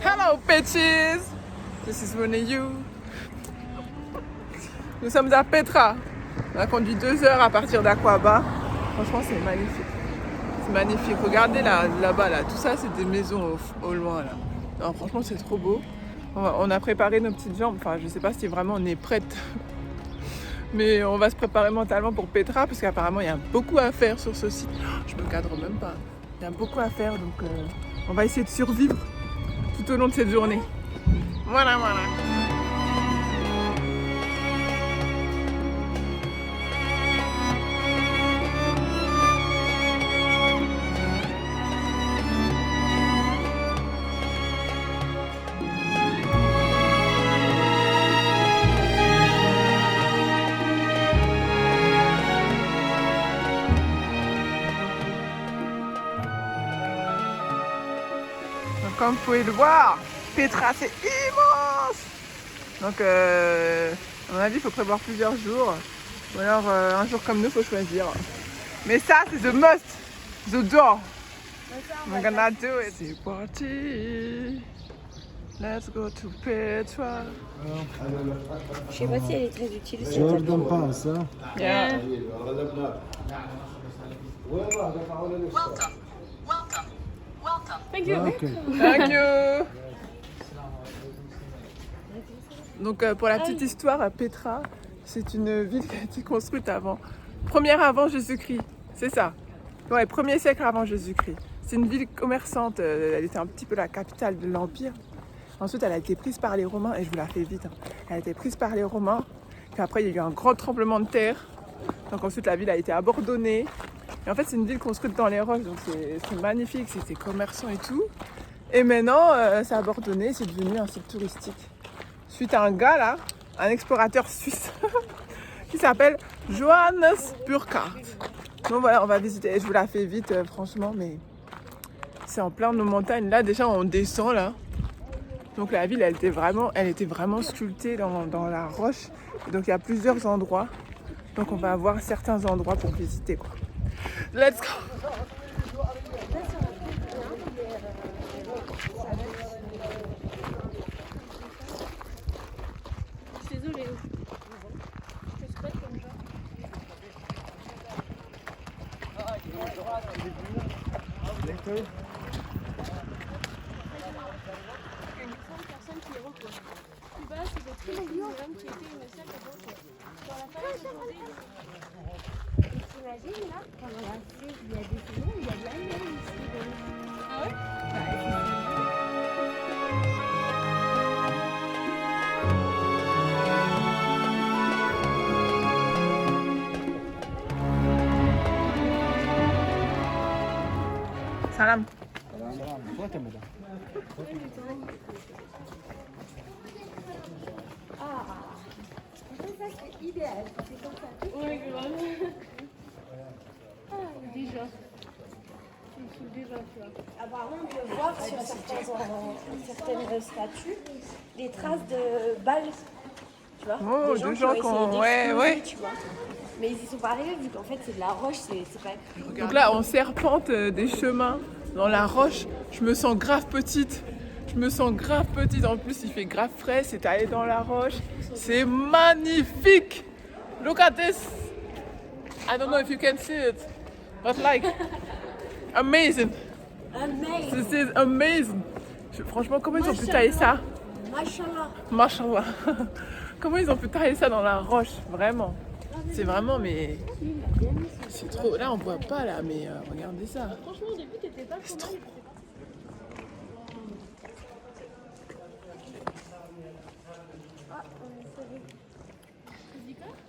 Hello bitches! This is Renee You. Nous sommes à Petra. On a conduit 2 heures à partir d'Aqaba. Franchement, c'est magnifique. C'est magnifique. Regardez là-bas, là. Tout ça, c'est des maisons au loin, là. Non, franchement, c'est trop beau. On a préparé nos petites jambes. Enfin, je sais pas si vraiment on est prête. Mais on va se préparer mentalement pour Petra parce qu'apparemment, il y a beaucoup à faire sur ce site. Je me cadre même pas. Il y a beaucoup à faire, donc on va essayer de survivre tout au long de cette journée. Voilà. Comme vous pouvez le voir, Petra c'est immense. Donc à mon avis il faut prévoir plusieurs jours. Ou alors un jour comme nous il faut choisir. Mais ça c'est the must, the door. We're gonna do it. C'est parti. Let's go to Petra. Je sais pas si elle est très utile. Jordan pense, hein? Yeah. Thank you. Ok. Thank you. Donc pour la petite histoire, Petra, c'est une ville qui a été construite première avant Jésus-Christ, c'est ça. Ouais, 1er siècle avant Jésus-Christ. C'est une ville commerçante, elle était un petit peu la capitale de l'Empire. Ensuite, elle a été prise par les Romains, et je vous la fais vite. Elle a été prise par les Romains, puis après il y a eu un grand tremblement de terre. Donc ensuite la ville a été abandonnée. Et en fait, c'est une ville construite dans les roches, donc c'est magnifique, c'était commerçant et tout. Et maintenant, c'est abandonné, c'est devenu un site touristique. Suite à un gars là, un explorateur suisse, qui s'appelle Johannes Burckhardt. Donc voilà, on va visiter. Je vous la fais vite, franchement, mais c'est en plein de nos montagnes. Là, déjà, on descend là. Donc la ville, elle était vraiment sculptée dans la roche. Et donc il y a plusieurs endroits. Donc on va avoir certains endroits pour visiter, quoi. Let's go! Je suis désolée. Je te squatte comme ça. Personne qui les repose. Plus bas, c'est des trucs qui étaient une salle de dans la période de T'imagines là, pendant la sieste, il y a des saisons, il y a de la neige ici. Ah ouais? Salam. Ça c'est idéal, c'est comme ça. Ouais, grave. Déjà. Je me suis déjà, tu vois. Apparemment, on peut voir sur certaines statues des traces de balles. Tu vois, Oh, des gens de qui gens ont qui essayé ont- d'exploser, ouais. tu vois. Mais ils y sont pas arrivés vu qu'en fait c'est de la roche, c'est pas. Donc là, on serpente des chemins dans la roche. Je me sens grave petite. En plus, il fait grave frais. C'est allé dans la roche. C'est magnifique. Look at this. I don't know if you can see it, but like amazing. Amazing. This is amazing. Franchement, comment ils ont pu tailler ça? Machallah. Mashallah. Comment ils ont pu tailler ça dans la roche? Vraiment. C'est vraiment, mais c'est trop. Là, on voit pas là, mais regardez ça. Franchement, au début, t'étais pas C'est trop trop.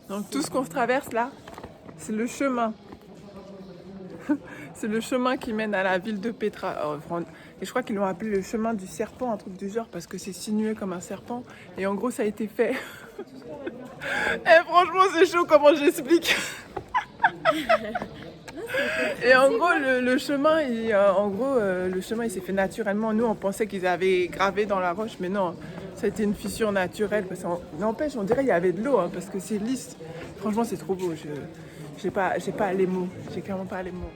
Donc tout ce qu'on traverse là, c'est le chemin. C'est le chemin qui mène à la ville de Petra. Et je crois qu'ils l'ont appelé le chemin du serpent, un truc du genre, parce que c'est sinué comme un serpent. Et en gros, ça a été fait. Et franchement, c'est chaud comment j'explique. Et en gros, le chemin, le chemin, il s'est fait naturellement. Nous, on pensait qu'ils avaient gravé dans la roche, mais non, ça a été une fissure naturelle. Parce n'empêche, on dirait qu'il y avait de l'eau, hein, parce que c'est lisse. Franchement, c'est trop beau. J'ai pas les mots. J'ai clairement pas les mots.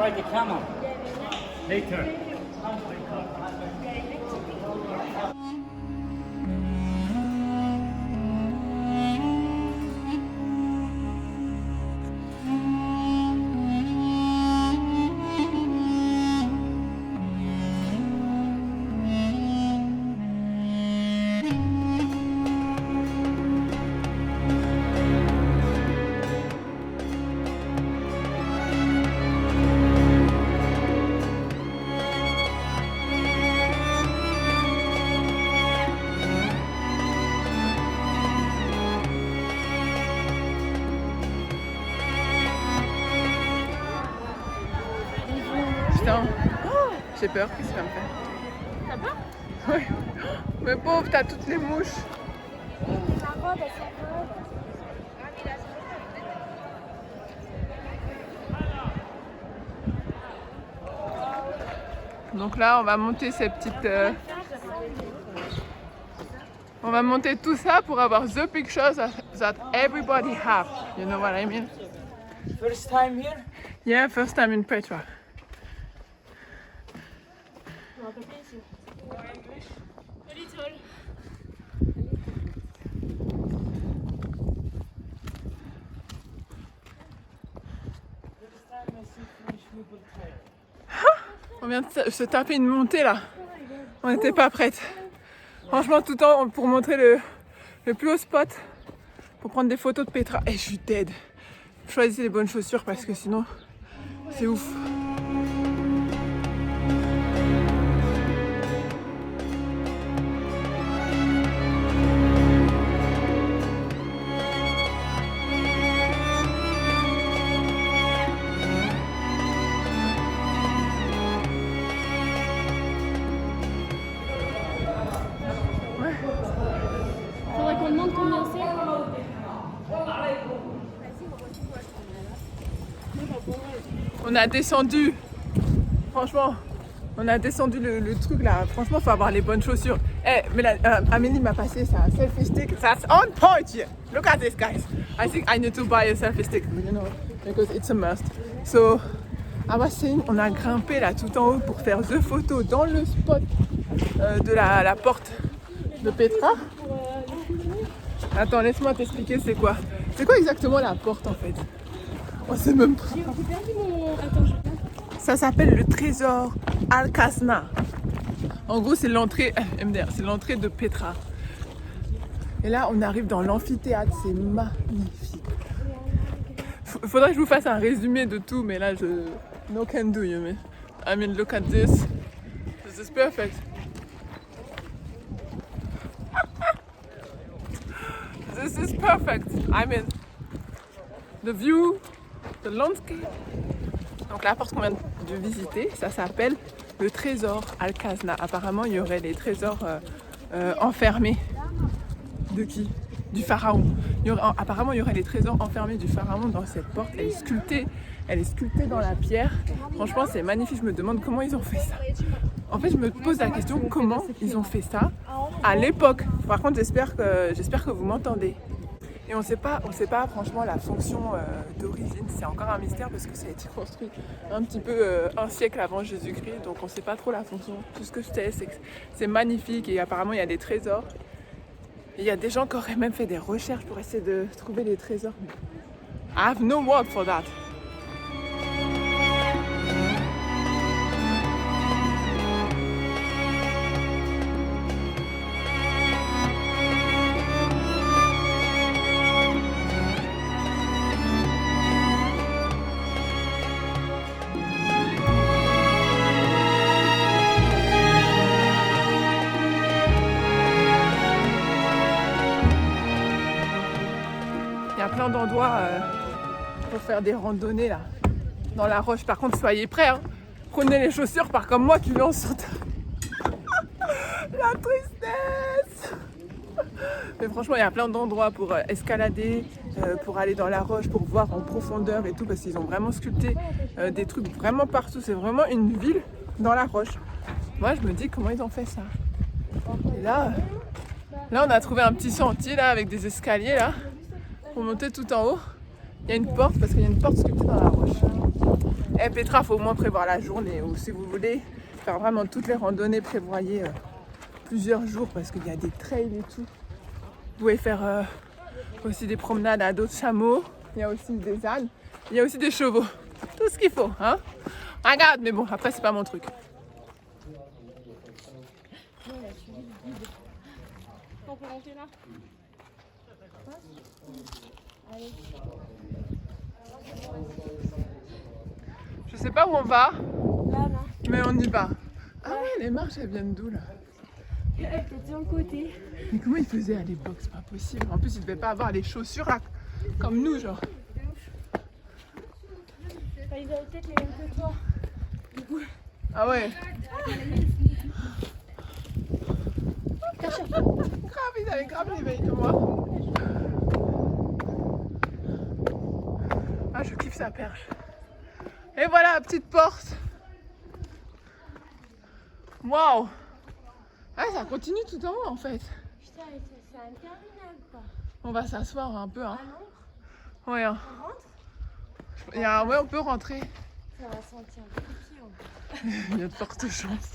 ride the camel later. Putain, oh, j'ai peur, qu'est-ce que ça me fait? T'as peur? Ouais. Mais pauvre, t'as toutes les mouches. Donc là, on va monter ces petites... On va monter tout ça pour avoir the pictures that everybody have. You know what I mean? First time here? Yeah, first time in Petra. On va pas ici. A little. On vient de se taper une montée là. On n'était pas prête. Franchement, tout le temps pour montrer le plus haut spot pour prendre des photos de Petra. Et je suis dead. Choisissez les bonnes chaussures parce que sinon, c'est ouf. Faudrait qu'on demande combien c'est. On a descendu. Franchement, on a descendu le truc là. Franchement, faut avoir les bonnes chaussures. Eh, mais là, Amélie m'a passé sa selfie stick. That's on point here. Look at this, guys. I think I need to buy a selfie stick, you know, because it's a must. So, I was saying, on a grimpé là tout en haut pour faire the photo dans le spot de la porte de Petra. Attends, laisse-moi t'expliquer c'est quoi. C'est quoi exactement la porte en fait? On sait même pas. J'ai perdu mon. Attends, je regarde. Ça s'appelle le trésor Al-Kasna. En gros, c'est l'entrée, MDR, c'est l'entrée de Petra. Et là, on arrive dans l'amphithéâtre, c'est magnifique. Faudrait que je vous fasse un résumé de tout, mais là, no can do, you mean. I mean, look at this. This is perfect. This is perfect. I mean, the view, the landscape. Donc la porte qu'on vient de visiter, ça s'appelle le trésor Al-Kasna. Apparemment, il y aurait les trésors enfermés. De qui? Du pharaon. Apparemment, il y aurait les trésors enfermés du pharaon dans cette porte. Elle est sculptée dans la pierre. Franchement, c'est magnifique. Je me demande comment ils ont fait ça. En fait, je me pose la question comment ils ont fait ça à l'époque. Par contre, j'espère que vous m'entendez. Et on ne sait pas franchement la fonction d'origine. C'est encore un mystère parce que ça a été construit un petit peu un siècle avant Jésus-Christ. Donc on ne sait pas trop la fonction. Tout ce que je sais, c'est que c'est magnifique et apparemment il y a des trésors. Et il y a des gens qui auraient même fait des recherches pour essayer de trouver les trésors. I have no word for that. Il y a plein d'endroits pour faire des randonnées là, dans la roche. Par contre, soyez prêts, hein. Prenez les chaussures, pas comme moi qui vais en sauter. La tristesse. Mais franchement, il y a plein d'endroits pour escalader, pour aller dans la roche, pour voir en profondeur et tout, parce qu'ils ont vraiment sculpté des trucs vraiment partout. C'est vraiment une ville dans la roche. Moi, je me dis comment ils ont fait ça. Et là, on a trouvé un petit sentier là avec des escaliers là pour monter tout en haut. Il y a une porte parce qu'il y a une porte sculptée dans la roche. Et Petra, il faut au moins prévoir la journée. Ou si vous voulez faire vraiment toutes les randonnées, prévoyez plusieurs jours parce qu'il y a des trails et tout. Vous pouvez faire aussi des promenades à d'autres chameaux. Il y a aussi des ânes. Il y a aussi des chevaux. Tout ce qu'il faut, hein. Regarde, mais bon, après, c'est pas mon truc. On peut monter là. Allez. Je sais pas où on va, Là, là. mais on y va. Ah ouais, les marches, elles viennent d'où là? Peut-être sur le côté. Mais comment ils faisaient à l'époque? C'est pas possible. En plus, ils devaient pas avoir les chaussures là, comme nous, genre. Enfin, ils avaient peut-être les mêmes que toi. Ah ouais. Grave, ils avaient grave les veilles de moi. Ah, je kiffe sa perche. Et voilà la petite porte. Waouh. Ah, ça continue tout en haut en fait. Putain, c'est interminable quoi. On va s'asseoir un peu, hein. Ah non? Ouais, hein. On rentre? Ouais, on peut rentrer. Ça va sentir le pipi en fait. Il y a de fortes chances.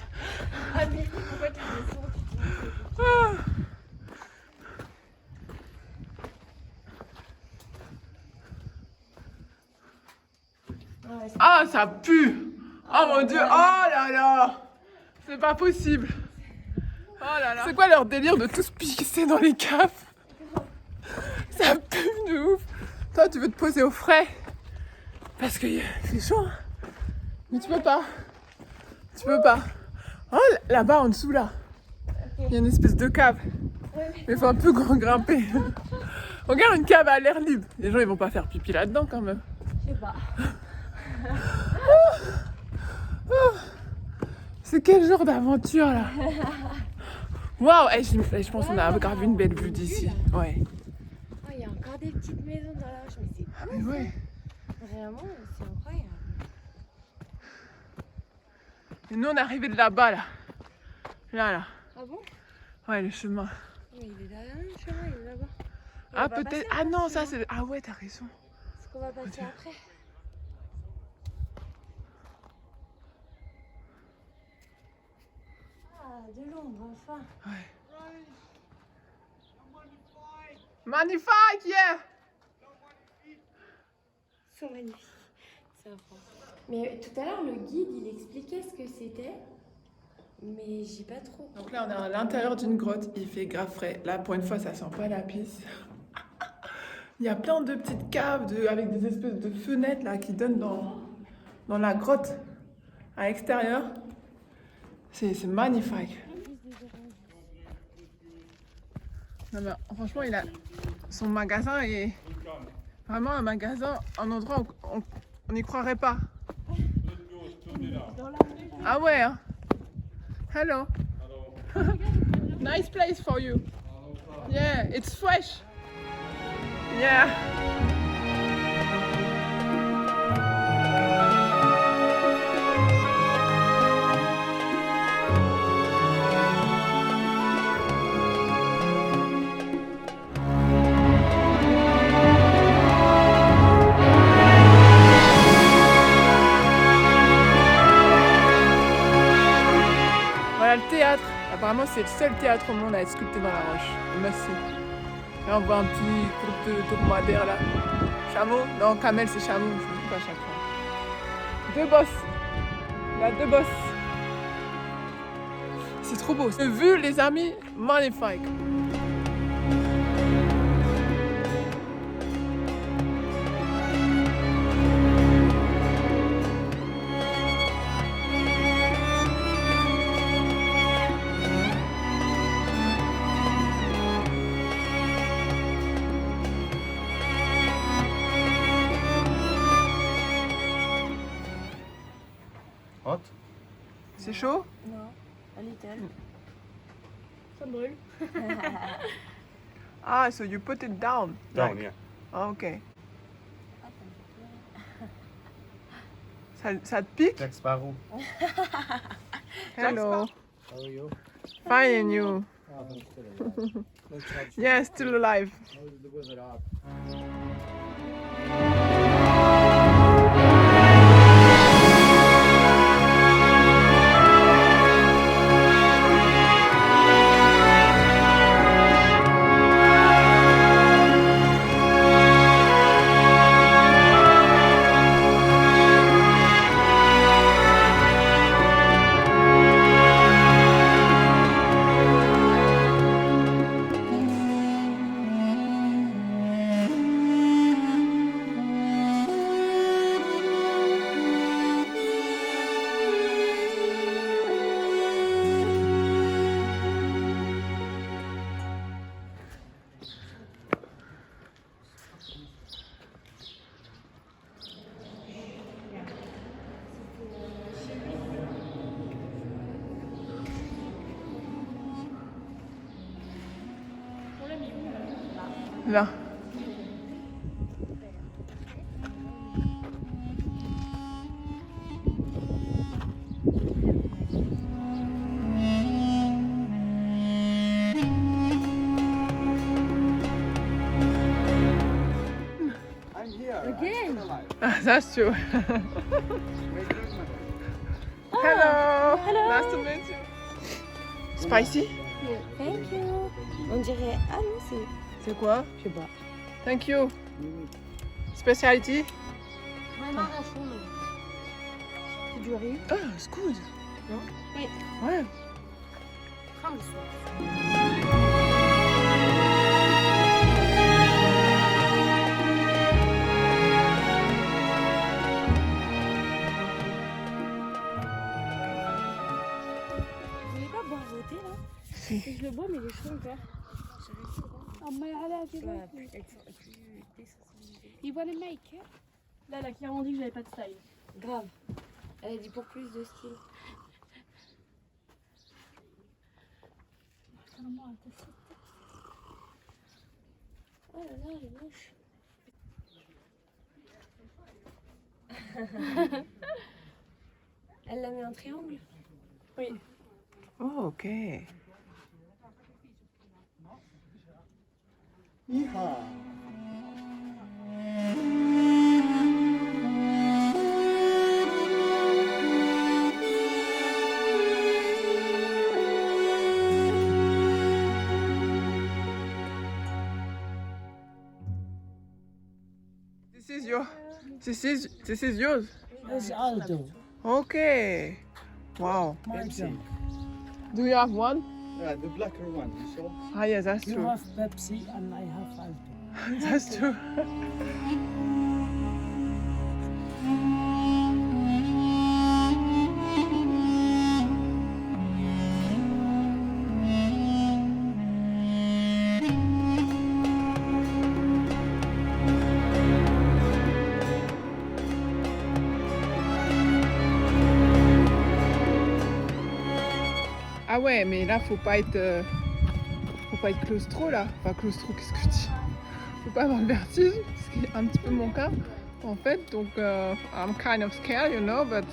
Ah mais pourquoi tu descends? Ah. Ah, ça pue! Oh mon dieu! Oh là là! C'est pas possible! Oh là là! C'est quoi leur délire de tous pisser dans les caves? Ça pue de ouf! Toi, tu veux te poser au frais? Parce que c'est chaud, hein? Mais tu peux pas! Tu peux pas! Oh, là-bas en dessous, là! Il y a une espèce de cave. Mais il faut un peu grimper. Regarde une cave à l'air libre. Les gens, ils vont pas faire pipi là-dedans quand même. Je sais pas. C'est quel genre d'aventure là? Waouh, je pense qu'on a grave une belle vue d'ici. Ouais. Oh, il y a encore des petites maisons dans la roche, mais c'est Ah mais ouais. vraiment, c'est incroyable. Et nous on est arrivé de là-bas là. Là. Ah bon? Ouais, le chemin. Mais il est derrière nous, le chemin, il est là-bas. On Ah va peut-être. passer Ah non, après, ça sinon. c'est. Ah ouais, t'as raison. Est-ce qu'on va passer après? Ah, de l'ombre, enfin. Ouais. Magnifique, yeah! Ils sont magnifiques. C'est un France. Mais tout à l'heure, le guide, il expliquait ce que c'était. Mais j'ai pas trop. Donc là on est à l'intérieur d'une grotte, il fait grave frais. Là pour une fois ça sent pas la pisse. Il y a plein de petites caves avec des espèces de fenêtres là qui donnent dans la grotte à l'extérieur. C'est magnifique. Non, mais, franchement son magasin est vraiment un magasin, un endroit où on n'y croirait pas. Ah ouais hein. Hello. Nice place for you. Yeah, it's fresh. Yeah. Voilà le théâtre. Apparemment, c'est le seul théâtre au monde à être sculpté dans la roche. Merci. Là, on voit un petit groupe de dromadaires là. Chameau? Non, camel, c'est chameau. Je ne sais pas à chaque fois. Deux bosses. Il y a deux bosses. C'est trop beau. Vue, les amis, magnifique. Hot? C'est chaud? Non, a little. Ça brûle. Ah, so you put it down. Down, Like- yeah. Ah, ok. Ça te pique? Jack Sparrow. Hello. How are you? Fine and you? Oh, I'm still alive. Let's try Yeah, still alive. How is the weather up? Là. I'm here. Again? I'm still alive. Ah, that's true. My grandmother. Hello. hello. Nice to meet you. Spicy? Thank you. On dirait. Ah non, c'est. C'est quoi? Je sais pas. Thank you. Speciality? C'est du riz. Ah, it's good. Non? Oui. Ouais. Prends le soir. Vous voulez pas boire votre thé là? Si. Je le bois mais les cheveux encore. You wanna make it? Là, elle a clairement dit que j'avais pas de style. Grave. Elle a dit pour plus de style. Oh là là, elle est moche. Elle l'a mis en triangle? Oui. Oh, ok. Yeehaw. This is yours. It's Aldo. Okay. Wow. Pepsi. Do you have one? The blacker one, you saw? Ah, yes, that's You true. have Pepsi and I have Aldo. That's true. Ah ouais, mais là, faut pas être claustro là. Enfin, claustro, qu'est-ce que je dis? Faut pas avoir le vertige, ce qui est un petit peu mon cas, en fait. Donc, I'm kind of scared, you know, but...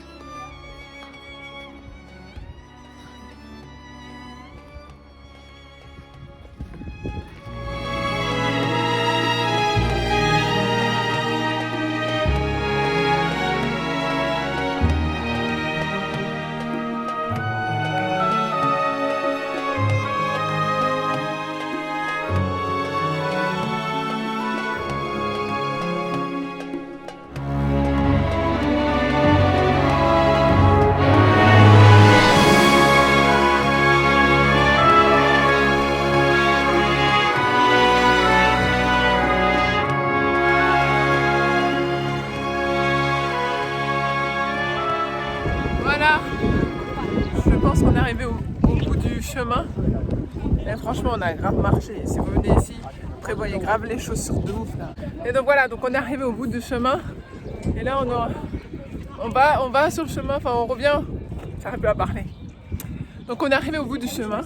Voilà, je pense qu'on est arrivé au bout du chemin. Et franchement, on a grave marché. Si vous venez ici, prévoyez grave les chaussures de ouf là. Et donc voilà, donc on est arrivé au bout du chemin. Et là, on va sur le chemin, enfin on revient. J'arrive plus à parler. Donc on est arrivé au bout du chemin.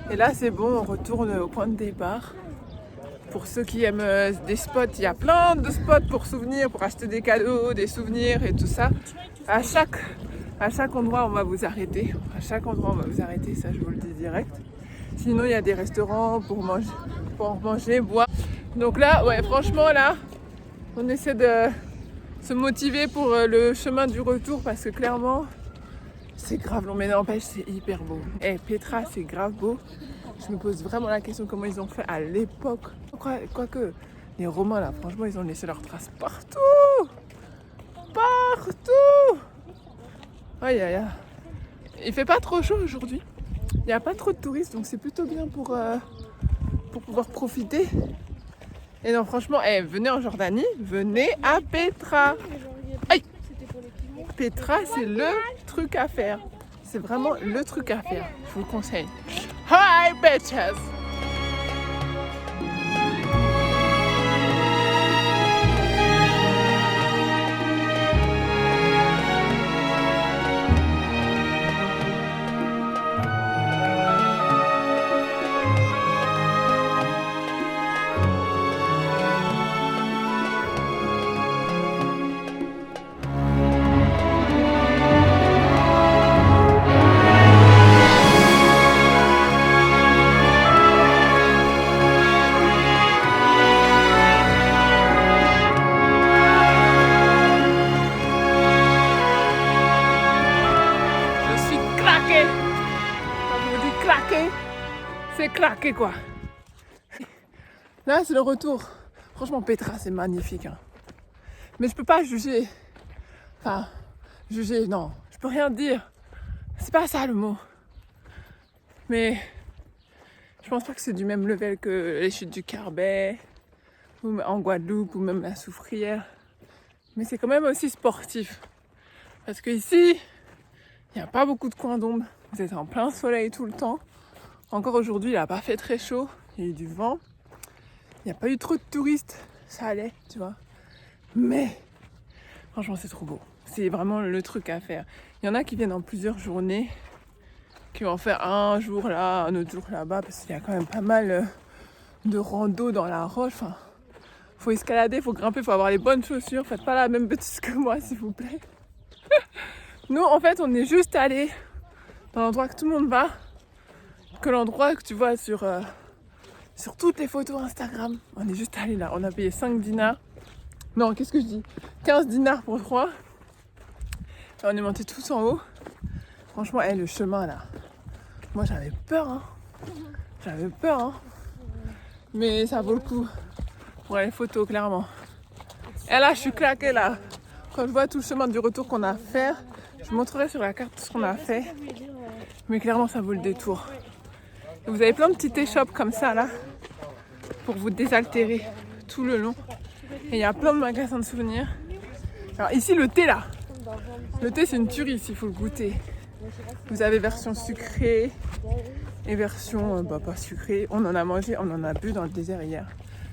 Et là, c'est bon, on retourne au point de départ. Pour ceux qui aiment des spots, il y a plein de spots pour souvenirs, pour acheter des cadeaux, des souvenirs et tout ça. À chaque endroit, on va vous arrêter. À chaque endroit, on va vous arrêter, ça je vous le dis direct. Sinon, il y a des restaurants pour manger, boire. Donc là, ouais, franchement, là, on essaie de se motiver pour le chemin du retour parce que clairement, c'est grave long. Mais n'empêche, c'est hyper beau. Et Petra, c'est grave beau. Je me pose vraiment la question comment ils ont fait à l'époque. Quoique, les Romains, là, franchement, ils ont laissé leurs traces partout. Partout. Aïe, aïe, aïe. Il fait pas trop chaud aujourd'hui. Il n'y a pas trop de touristes, donc c'est plutôt bien pour pouvoir profiter. Et non, franchement, venez en Jordanie, venez à Petra. Aïe. Petra, c'est le truc à faire. C'est vraiment le truc à faire. Je vous le conseille. Hi, bitches! craqué quoi. Là c'est le retour. Franchement Petra c'est magnifique. Hein. Mais je peux pas juger. Enfin, juger, non. Je peux rien dire. C'est pas ça le mot. Mais je pense pas que c'est du même level que les chutes du Carbet, ou en Guadeloupe, ou même la Soufrière. Mais c'est quand même aussi sportif. Parce que ici, il n'y a pas beaucoup de coins d'ombre. Vous êtes en plein soleil tout le temps. Encore aujourd'hui, il n'a pas fait très chaud. Il y a eu du vent. Il n'y a pas eu trop de touristes. Ça allait, tu vois. Mais, franchement, c'est trop beau. C'est vraiment le truc à faire. Il y en a qui viennent en plusieurs journées, qui vont faire un jour là, un autre jour là-bas, parce qu'il y a quand même pas mal de rando dans la roche. Enfin, faut escalader, faut grimper, faut avoir les bonnes chaussures. Faites pas la même bêtise que moi, s'il vous plaît. Nous, en fait, on est juste allés dans l'endroit que tout le monde va, que l'endroit que tu vois sur toutes les photos Instagram. On est juste allés là. On a payé 5 dinars. Non, qu'est-ce que je dis 15 dinars pour 3. Et on est monté tous en haut. Franchement, le chemin là. Moi, j'avais peur. Hein. J'avais peur. Hein. Mais ça vaut le coup pour les photos, clairement. Et là, je suis claquée là. Quand je vois tout le chemin du retour qu'on a à faire, je vous montrerai sur la carte tout ce qu'on a fait. Mais clairement, ça vaut le détour. Et vous avez plein de petites échoppes comme ça là pour vous désaltérer tout le long. Et il y a plein de magasins de souvenirs. Alors ici, le thé là. Le thé, c'est une tuerie ici, il faut le goûter. Vous avez version sucrée et version pas sucrée. On en a mangé, on en a bu dans le désert hier.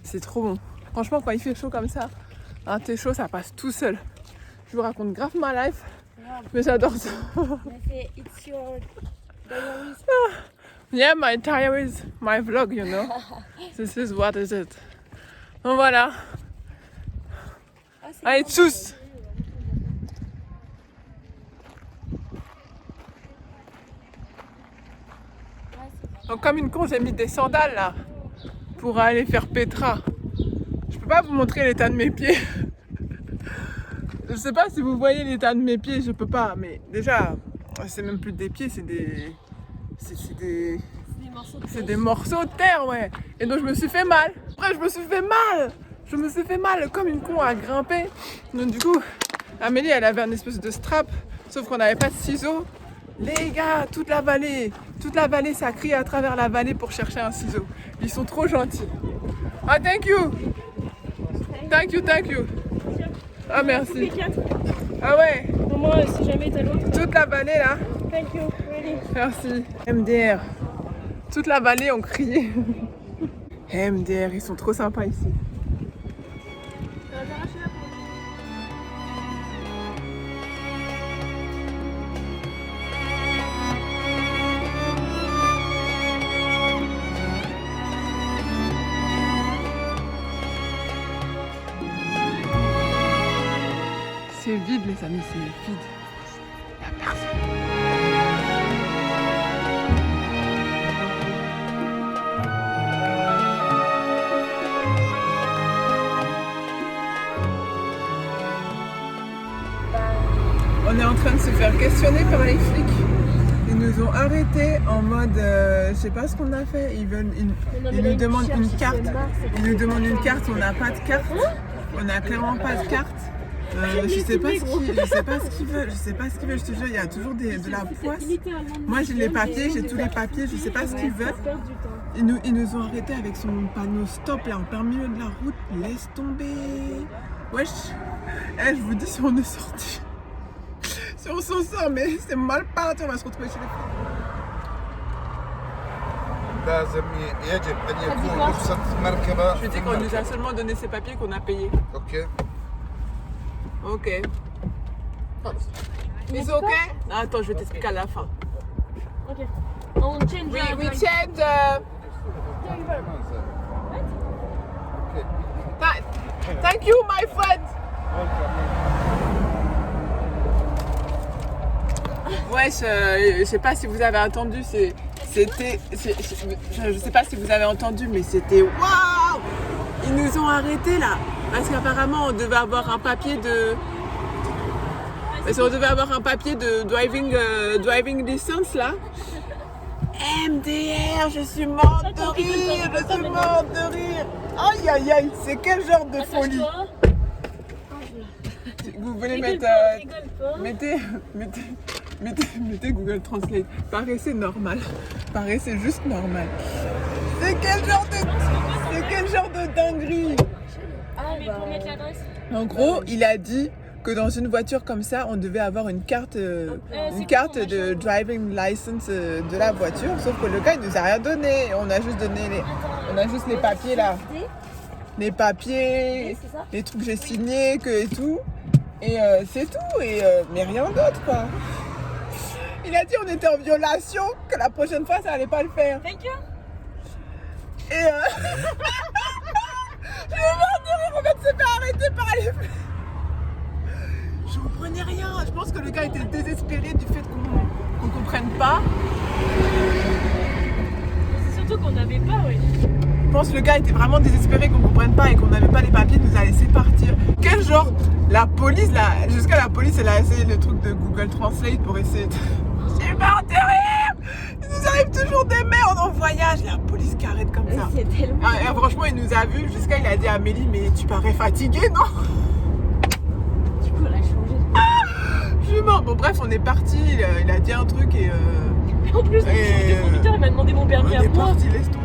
C'est trop bon. Franchement, quand il fait chaud comme ça, un thé chaud, ça passe tout seul. Je vous raconte grave ma life, mais j'adore ça. It's your diaries. Yeah, my diaries, my vlog, you know. This is what is it. Donc voilà. Allez, tchuss! Donc comme une con, j'ai mis des sandales là pour aller faire Petra. Je peux pas vous montrer l'état de mes pieds. Je sais pas si vous voyez l'état de mes pieds, je peux pas. Mais déjà, c'est même plus des pieds, c'est des morceaux de terre, ouais. Et donc je me suis fait mal. Après, je me suis fait mal comme une con à grimper. Donc du coup, Amélie, elle avait un espèce de strap, sauf qu'on n'avait pas de ciseaux. Les gars, toute la vallée, ça crie à travers la vallée pour chercher un ciseau. Ils sont trop gentils. Ah, thank you. Ah, merci. Ah ouais. Moi, si jamais t'as l'autre. Toute la vallée là. Thank you, really. Merci. MDR. Toute la vallée ont crié. MDR, ils sont trop sympas ici. C'est vide les amis, c'est vide. Il n'y a personne. On est en train de se faire questionner par les flics. Ils nous ont arrêtés en mode, je sais pas ce qu'on a fait. Ils nous demandent une carte. Ils nous demandent une carte. On n'a pas de carte. On n'a clairement pas de carte. Je sais pas ce qu'ils veulent. Je te jure, il y a toujours de la poisse. Moi, j'ai les papiers, j'ai tous les papiers. Je sais pas ce qu'ils veulent. Ils nous ont arrêtés avec son panneau stop là en plein milieu de la route. Laisse tomber. Wesh. Je vous dis si on est sorti. Si on s'en sort, mais c'est mal parti, on va se retrouver chez les filles. Je lui dis qu'on nous a seulement donné ces papiers qu'on a payés. Ok. Ok. It's ok? Attends, je vais t'expliquer à la fin. Ok. On change. We change. Thank you, my friend. Ouais, je sais pas si vous avez entendu, c'était, je sais pas si vous avez entendu, mais c'était waouh! Ils nous ont arrêtés là, parce qu'apparemment on devait avoir un papier de, driving license là. MDR, je suis morte de rire, je suis morte de rire. Aïe aïe aïe, c'est quel genre de folie? Vous voulez mettre... mettez Google Translate. Paraissez normal. Paraissez juste normal. C'est quel genre de dinguerie? En gros, il a dit que dans une voiture comme ça, on devait avoir une carte de driving license de la voiture. Sauf que le gars, il nous a rien donné. On a juste les papiers là. Les papiers, les trucs que j'ai signés, et tout. Et c'est tout. Mais rien d'autre, quoi. Il a dit on était en violation, que la prochaine fois, ça allait pas le faire. Thank you. Et je vais mort de rire, en fait, s'est fait arrêter par les flics. Je comprenais rien. Je pense que le gars était désespéré du fait qu'on comprenne pas. C'est surtout qu'on n'avait pas, oui. Je pense que le gars était vraiment désespéré qu'on comprenne pas et qu'on n'avait pas les papiers, il nous a laissé partir. Quel genre? La police, là, jusqu'à la police, elle a essayé le truc de Google Translate pour essayer de... J'ai mort de rire. Il nous arrive toujours des merdes en voyage. La police qui arrête comme ça. C'est tellement... Franchement, il nous a vus. Jusqu'à il a dit à Amélie, mais tu parais fatiguée, non? Du coup, elle a changé. Je suis mort. Bon, bref, on est parti. Il a dit un truc et... En plus, le conducteur, il m'a demandé mon permis on à est moi. parti, laisse tomber.